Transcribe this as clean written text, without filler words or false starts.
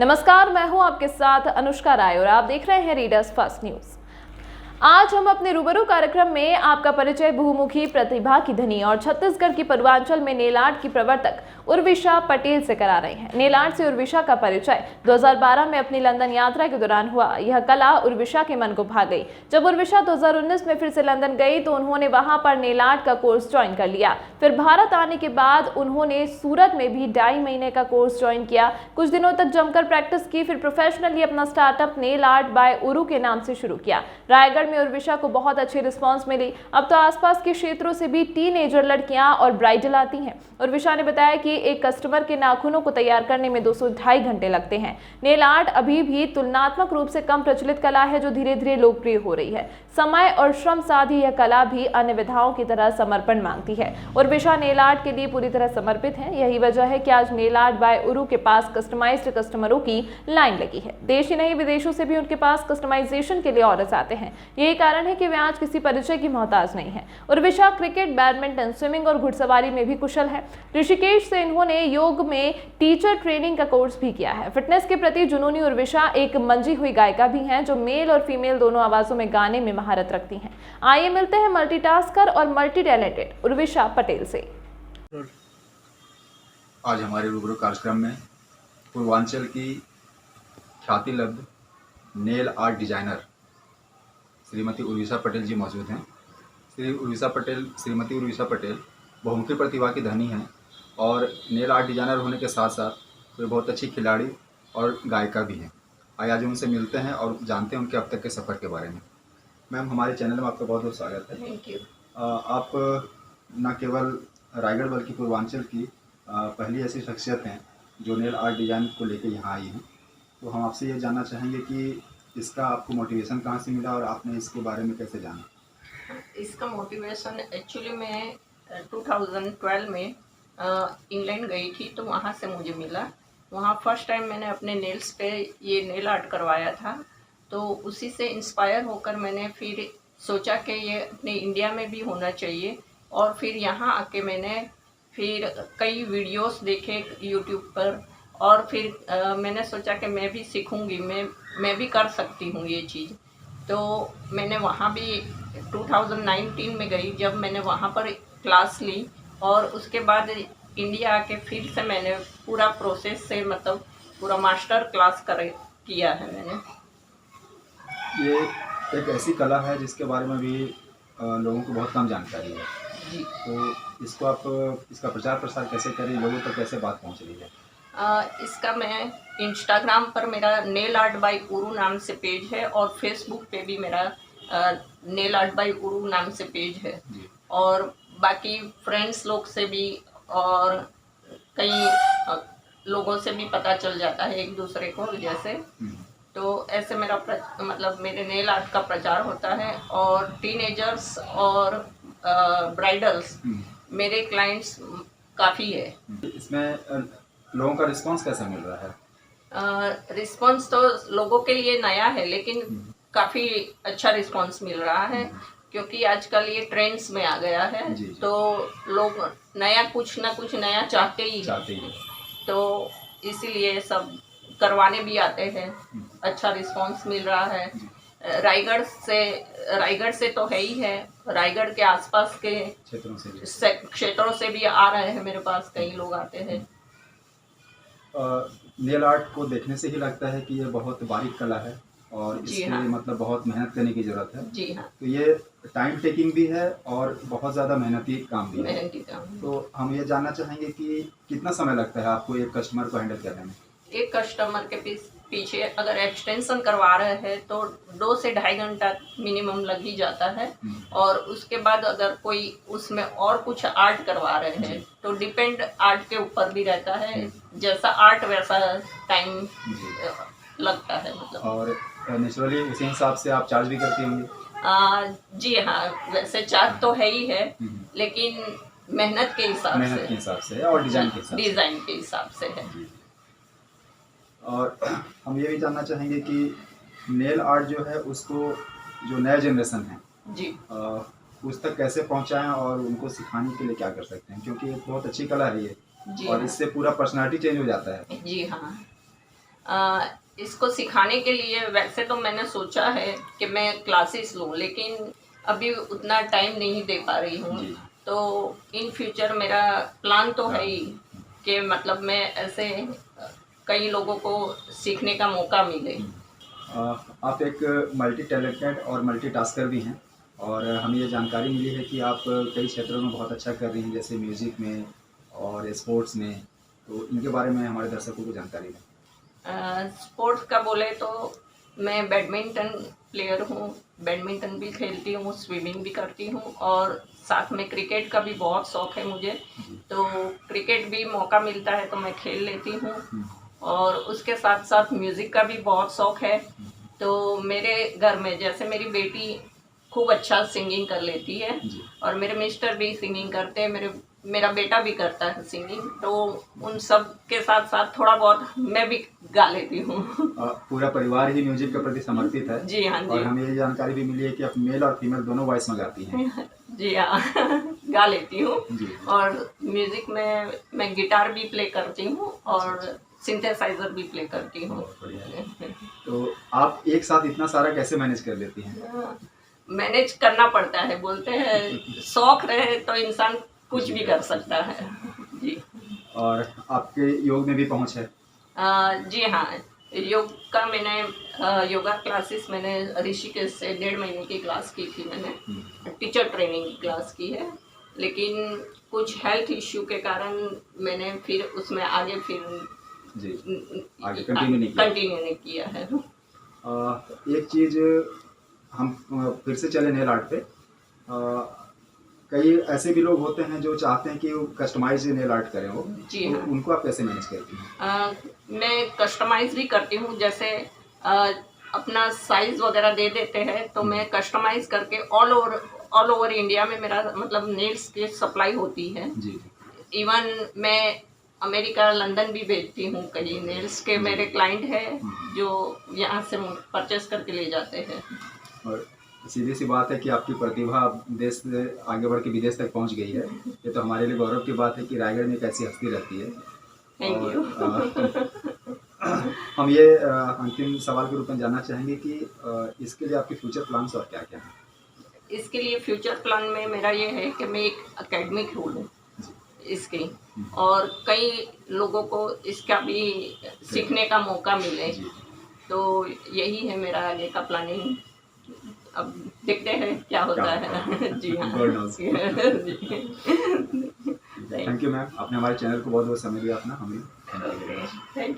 नमस्कार, मैं हूं आपके साथ अनुष्का राय और आप देख रहे हैं रीडर्स फर्स्ट न्यूज। आज हम अपने रूबरू कार्यक्रम में आपका परिचय बहुमुखी प्रतिभा की धनी और छत्तीसगढ़ की पूर्वांचल में नेल आर्ट की प्रवर्तक उर्विशा पटेल से करा रहे हैं। नेल आर्ट से उर्विशा का परिचय 2012 में अपनी लंदन यात्रा के दौरान हुआ। यह कला उर्विशा के मन को भा गई। जब उर्विशा 2019 में फिर से लंदन गई तो उन्होंने वहां पर नेल आर्ट का कोर्स ज्वाइन कर लिया। फिर भारत आने के बाद उन्होंने सूरत में भी 2.5 महीने का कोर्स ज्वाइन किया। कुछ दिनों तक जमकर प्रैक्टिस की, फिर प्रोफेशनली अपना स्टार्टअप नेल आर्ट बाय उरू के नाम से शुरू किया। रायगढ़ में उर्विशा को बहुत अच्छी रिस्पांस मिली। अब तो आसपास के क्षेत्रों से भी टीनेजर लड़कियां और ब्राइडल आती हैं। उर्विशा ने बताया कि एक कस्टमर के नाखूनों को तैयार करने में 200-2.5 घंटे लगते हैं। नेल आर्ट अभी भी तुलनात्मक रूप से कम प्रचलित कला है जो धीरे धीरे लोकप्रिय हो रही है। समय और श्रम साधी यह कला भी अन्य विधाओं की तरह समर्पण मांगती है। उर्विशा नेल आर्ट के लिए पूरी तरह समर्पित है। यही वजह है कि आज नेल आर्ट बाय उरू के पास कस्टमाइज्ड कस्टमरों की लाइन लगी है। देश ही नहीं विदेशों से भी उनके पास कस्टमाइजेशन के लिए ऑर्डर्स आते हैं। यही कारण है कि वे आज किसी परिचय की मोहताज नहीं है। उर्विशा क्रिकेट, बैडमिंटन, स्विमिंग और घुड़सवारी में भी कुशल है। ऋषिकेश से इन्होंने योग में टीचर ट्रेनिंग का कोर्स भी किया है। फिटनेस के प्रति जुनूनी उर्विशा एक मंजी हुई गायिका भी हैं जो मेल और फीमेल दोनों आवाजों में गाने में महारत रखती हैं। आइए मिलते हैं मल्टीटास्कर और मल्टी टैलेंटेड उर्विशा पटेल से। आज हमारे रूबरू कार्यक्रम में पूर्वांचल की ख्याति लब्ध nail art designer Shrimati Urvisha Patel ji मौजूद हैं। श्रीमती उर्विशा पटेल बहुमुखी प्रतिभा की धनी हैं और नेल आर्ट डिजाइनर होने के साथ साथ वे बहुत अच्छी खिलाड़ी और गायिका भी हैं। आइए आज उनसे मिलते हैं और जानते हैं उनके अब तक के सफ़र के बारे में। मैम, हमारे चैनल में आपका बहुत बहुत स्वागत है। Thank you. आप न केवल रायगढ़ बल्कि पूर्वांचल की पहली ऐसी शख्सियत हैं जो नेल आर्ट डिज़ाइन को लेकर यहाँ आई हैं। तो हम आपसे ये जानना चाहेंगे कि इसका आपको मोटिवेशन कहाँ से मिला और आपने इसके बारे में कैसे जाना? इसका मोटिवेशन एक्चुअली मैं 2012 में इंग्लैंड गई थी तो वहाँ से मुझे मिला। वहाँ फर्स्ट टाइम मैंने अपने नेल्स पे ये नेल आर्ट करवाया था, तो उसी से इंस्पायर होकर मैंने फिर सोचा कि ये अपने इंडिया में भी होना चाहिए। और फिर यहाँ आके मैंने फिर कई वीडियोस देखे यूट्यूब पर और फिर मैंने सोचा कि मैं भी सीखूँगी, मैं भी कर सकती हूँ ये चीज़। तो मैंने वहाँ भी 2019 में गई जब मैंने वहाँ पर क्लास ली और उसके बाद इंडिया आके फिर से मैंने पूरा प्रोसेस से मतलब पूरा मास्टर क्लास किया है मैंने। ये एक ऐसी कला है जिसके बारे में भी लोगों को बहुत कम जानकारी है जी। तो इसका प्रचार प्रसार कैसे करें, लोगों तक कैसे बात पहुँच रही है? इसका मैं इंस्टाग्राम पर मेरा नेल आर्ट बाय उरू नाम से पेज है और फेसबुक पे भी मेरा नेल आर्ट बाय उरू नाम से पेज है। और बाकी फ्रेंड्स लोग से भी और कई लोगों से भी पता चल जाता है एक दूसरे को जैसे। तो ऐसे मेरा मतलब मेरे नेल आर्ट का प्रचार होता है और टीनेजर्स और ब्राइडल्स मेरे क्लाइंट्स काफ़ी है। इसमें लोगों का रिस्पांस कैसा मिल रहा है? रिस्पांस तो लोगों के लिए नया है लेकिन काफ़ी अच्छा रिस्पांस मिल रहा है क्योंकि आजकल ये ट्रेंड्स में आ गया है। तो लोग नया कुछ ना कुछ नया चाहते ही हैं। तो इसीलिए सब करवाने भी आते हैं। अच्छा रिस्पांस मिल रहा है। रायगढ़ से तो है ही है, रायगढ़ के आसपास के क्षेत्रों से भी आ रहे हैं मेरे पास, कई लोग आते हैं। नेल आर्ट को देखने से ही लगता है कि ये बहुत बारीक कला है और इसके लिए मतलब बहुत मेहनत करने की ज़रूरत है। जी हाँ। तो ये टाइम टेकिंग भी है और बहुत ज़्यादा मेहनती काम भी है। तो हम ये जानना चाहेंगे कि कितना समय लगता है आपको एक कस्टमर को हैंडल करने में? एक कस्टमर के पीछे अगर एक्सटेंशन करवा रहे हैं तो 2 से 2.5 घंटा मिनिमम लग ही जाता है। और उसके बाद अगर कोई उसमें और कुछ आर्ट करवा रहे हैं तो डिपेंड आर्ट के ऊपर भी रहता है, जैसा आर्ट वैसा टाइम लगता है मतलब। और नेचुरली इसी हिसाब से आप चार्ज भी करती होंगी? जी हाँ, वैसे चार्ज तो है ही है लेकिन मेहनत के हिसाब से और डिज़ाइन के हिसाब से है। और हम ये भी जानना चाहेंगे कि नेल आर्ट जो है उसको जो नया जनरेशन है जी उस तक कैसे पहुंचाएं और उनको सिखाने के लिए क्या कर सकते हैं, क्योंकि एक बहुत अच्छी कला है ये और इससे पूरा पर्सनालिटी चेंज हो जाता है। जी हाँ। इसको सिखाने के लिए वैसे तो मैंने सोचा है कि मैं क्लासेस लूँ, लेकिन अभी उतना टाइम नहीं दे पा रही हूँ। जी। तो इन फ्यूचर मेरा प्लान तो है ही कि मतलब मैं ऐसे कई लोगों को सीखने का मौका मिले। आप एक मल्टी टैलेंटेड और मल्टीटास्कर भी हैं, और हमें ये जानकारी मिली है कि आप कई क्षेत्रों में बहुत अच्छा कर रही हैं, जैसे म्यूज़िक में और स्पोर्ट्स में। तो इनके बारे में हमारे दर्शकों को जानकारी दें। स्पोर्ट्स का बोले तो मैं बैडमिंटन प्लेयर हूँ, बैडमिंटन भी खेलती हूँ, स्विमिंग भी करती हूँ, और साथ में क्रिकेट का भी बहुत शौक है मुझे। तो क्रिकेट भी मौका मिलता है तो मैं खेल लेती हूँ, और उसके साथ साथ म्यूज़िक का भी बहुत शौक है। तो मेरे घर में जैसे मेरी बेटी खूब अच्छा सिंगिंग कर लेती है, और मेरे मिस्टर भी सिंगिंग करते हैं, मेरा बेटा भी करता है सिंगिंग। तो उन सब के साथ साथ थोड़ा बहुत मैं भी गा लेती हूँ। पूरा परिवार ही म्यूजिक के प्रति समर्पित है। जी हाँ जी। और हमें ये जानकारी भी मिली है कि आप मेल और फीमेल दोनों वॉइस में गाती हैं। जी हाँ गा लेती हूँ। जी। और म्यूजिक में मैं गिटार भी प्ले करती हूँ और सिंथेसाइजर भी प्ले करती हूँ। बहुत बढ़िया। तो आप एक साथ इतना सारा कैसे मैनेज कर लेती हैं? मैनेज करना पड़ता है, बोलते हैं शौक रहे तो इंसान कुछ भी कर सकता है। जी। और आपके योग में भी पहुंच है? जी हाँ, योग का मैंने योगा क्लासेस मैंने ऋषिकेश से 1.5 महीने की क्लास की थी। मैंने टीचर ट्रेनिंग की क्लास की है, लेकिन कुछ हेल्थ इश्यू के कारण मैंने फिर उसमें आगे जी आगे कंटिन्यू नहीं किया है। एक चीज़ हम फिर से चले नेल आर्ट पे। कई ऐसे भी लोग होते हैं जो चाहते हैं कि वो कस्टमाइज नेल आर्ट करें वो। जी तो हाँ। उनको आप कैसे मैनेज करती हैं? मैं कस्टमाइज भी करती हूँ, जैसे अपना साइज वगैरह दे देते हैं तो मैं कस्टमाइज करके ऑल ओवर इंडिया में मेरा मतलब नेल्स की सप्लाई होती है। जी। इवन मैं अमेरिका लंदन भी भेजती हूँ, कई नेल्स के मेरे क्लाइंट हैं जो यहाँ से परचेस करके ले जाते हैं। और सीधी सी बात है कि आपकी प्रतिभा देश से आगे बढ़ के विदेश तक पहुंच गई है। ये तो हमारे लिए गौरव की बात है कि रायगढ़ में एक ऐसी हस्ती रहती है। Thank you. हम ये अंतिम सवाल के रूप में जानना चाहेंगे कि इसके लिए आपके फ्यूचर प्लान्स और क्या क्या हैं? इसके लिए फ्यूचर प्लान में मेरा ये है कि मैं एक एकेडमी खोलूँ इसकी, और कई लोगों को इसका भी सीखने का मौका मिले। तो यही है मेरा आगे का प्लानिंग। अब देखते हैं क्या होता है। जी हाँ। थैंक यू मैम, आपने हमारे चैनल को बहुत बहुत समय दिया अपना। हमें थैंक